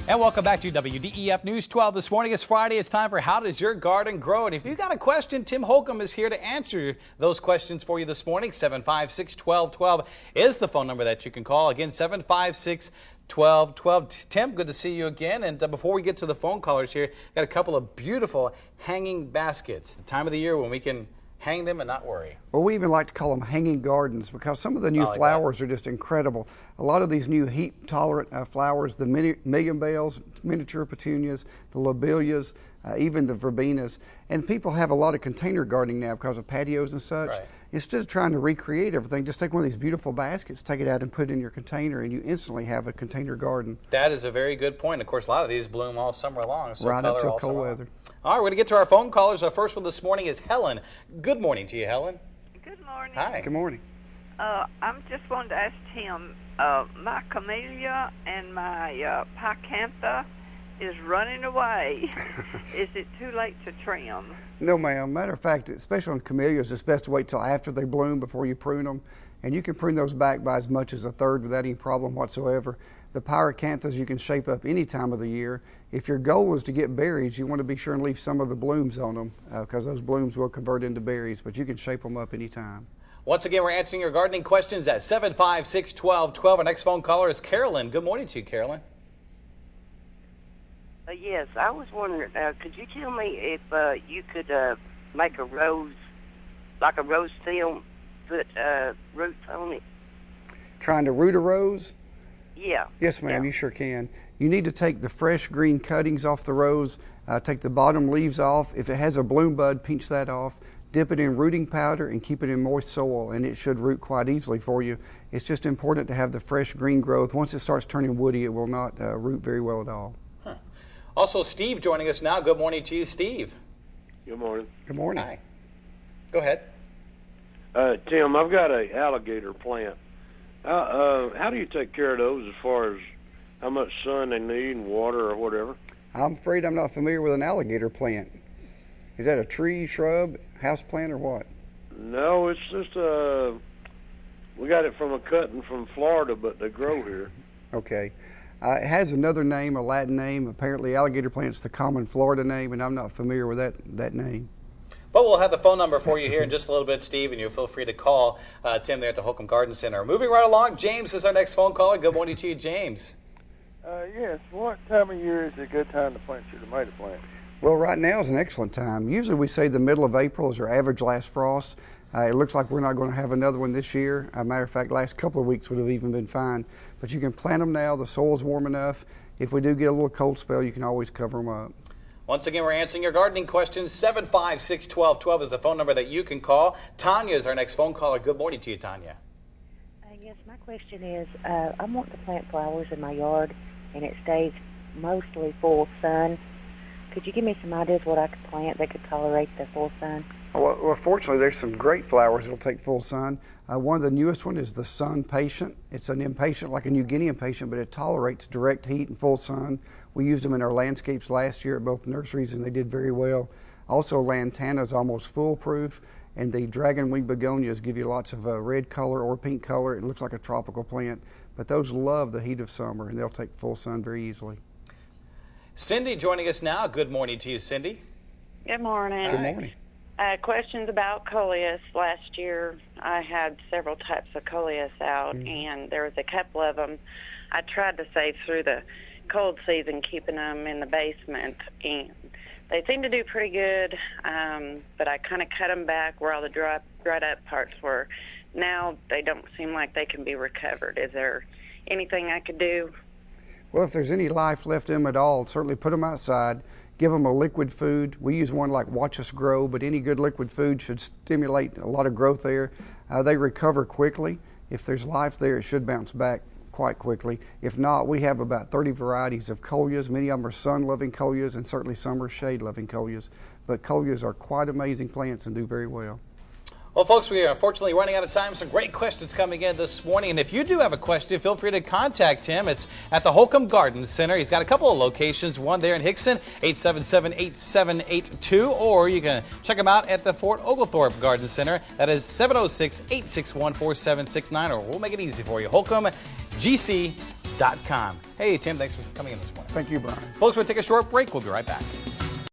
And welcome back to WDEF News 12 this morning. It's Friday. It's time for How Does Your Garden Grow? And if you got a question, Tim Holcomb is here to answer those questions for you this morning. 756-1212 is the phone number that you can call. Again, 756-1212. Tim, good to see you again. And before we get to the phone callers here, got a couple of beautiful hanging baskets. The time of the year when we can hang them and not worry. Well, we even like to call them hanging gardens because some of the new flowers are just incredible. A lot of these new heat-tolerant flowers, the million bells, miniature petunias, the lobelias, even the verbenas. And people have a lot of container gardening now because of patios and such. Right. Instead of trying to recreate everything, just take one of these beautiful baskets, take it out and put it in your container, and you instantly have a container garden. That is a very good point. Of course, a lot of these bloom all summer long. So right up till cold weather. All right, we're going to get to our phone callers. Our first one this morning is Helen. Good morning to you, Helen. Good morning. Hi. Good morning. I'm just wanting to ask Tim, my camellia and my picantha is running away. Is it too late to trim? No, ma'am. Matter of fact, especially on camellias, it's best to wait till after they bloom before you prune them. And you can prune those back by as much as a third without any problem whatsoever. The pyracanthas you can shape up any time of the year. If your goal is to get berries, you want to be sure and leave some of the blooms on them because those blooms will convert into berries, but you can shape them up anytime. Once again, we're answering your gardening questions at 756-1212. Our next phone caller is Carolyn. Good morning to you, Carolyn. Yes, I was wondering, could you tell me if you could make a rose, like a rose stem, put roots on it? Trying to root a rose? Yeah. Yes, ma'am, yeah. You sure can. You need to take the fresh green cuttings off the rose, take the bottom leaves off. If it has a bloom bud, pinch that off. Dip it in rooting powder and keep it in moist soil, and it should root quite easily for you. It's just important to have the fresh green growth. Once it starts turning woody, it will not root very well at all. Huh. Also, Steve joining us now. Good morning to you, Steve. Good morning. Good morning. Hi. Go ahead. Tim, I've got an alligator plant. How do you take care of those as far as how much sun they need and water or whatever? I'm afraid I'm not familiar with an alligator plant. Is that a tree, shrub, house plant, or what? No, it's just we got it from a cutting from Florida, but they grow here. Okay. It has another name, a Latin name. Apparently alligator plant's the common Florida name, and I'm not familiar with that name. But we'll have the phone number for you here in just a little bit, Steve, and you'll feel free to call Tim there at the Holcomb Garden Center. Moving right along, James is our next phone caller. Good morning to you, James. Yes. What time of year is a good time to plant your tomato plant? Well, right now is an excellent time. Usually we say the middle of April is our average last frost. It looks like we're not going to have another one this year. As a matter of fact, last couple of weeks would have even been fine. But you can plant them now. The soil's warm enough. If we do get a little cold spell, you can always cover them up. Once again, we're answering your gardening questions. 756-1212 is the phone number that you can call. Tanya is our next phone caller. Good morning to you, Tanya. Yes, my question is, I want to plant flowers in my yard, and it stays mostly full sun. Could you give me some ideas what I could plant that could tolerate the full sun? Well, fortunately, there's some great flowers that'll take full sun. One of the newest one is the Sun Patient. It's an impatient, like a New Guinea impatient, but it tolerates direct heat and full sun. We used them in our landscapes last year at both nurseries, and they did very well. Also, Lantana is almost foolproof, and the dragon wing begonias give you lots of red color or pink color. It looks like a tropical plant, but those love the heat of summer, and they'll take full sun very easily. Cindy joining us now. Good morning to you, Cindy. Good morning. Good morning. Questions about coleus. Last year I had several types of coleus out, and there was a couple of them. I tried to save through the cold season, keeping them in the basement, and they seemed to do pretty good, but I kind of cut them back where all the dried up parts were. Now they don't seem like they can be recovered. Is there anything I could do? Well, if there's any life left in them at all, certainly put them outside. Give them a liquid food. We use one like Watch Us Grow, but any good liquid food should stimulate a lot of growth there. They recover quickly. If there's life there, it should bounce back quite quickly. If not, we have about 30 varieties of coleus. Many of them are sun-loving coleus, and certainly some are shade-loving coleus. But coleus are quite amazing plants and do very well. Well, folks, we are unfortunately running out of time. Some great questions coming in this morning. And if you do have a question, feel free to contact him. It's at the Holcomb Garden Center. He's got a couple of locations, one there in Hickson, 877-8782, or you can check him out at the Fort Oglethorpe Garden Center. That is 706-861-4769, or we'll make it easy for you. Holcomb, GC, WDEF.com. Hey, Tim, thanks for coming in this morning. Thank you, Brian. Folks, we'll take a short break. We'll be right back.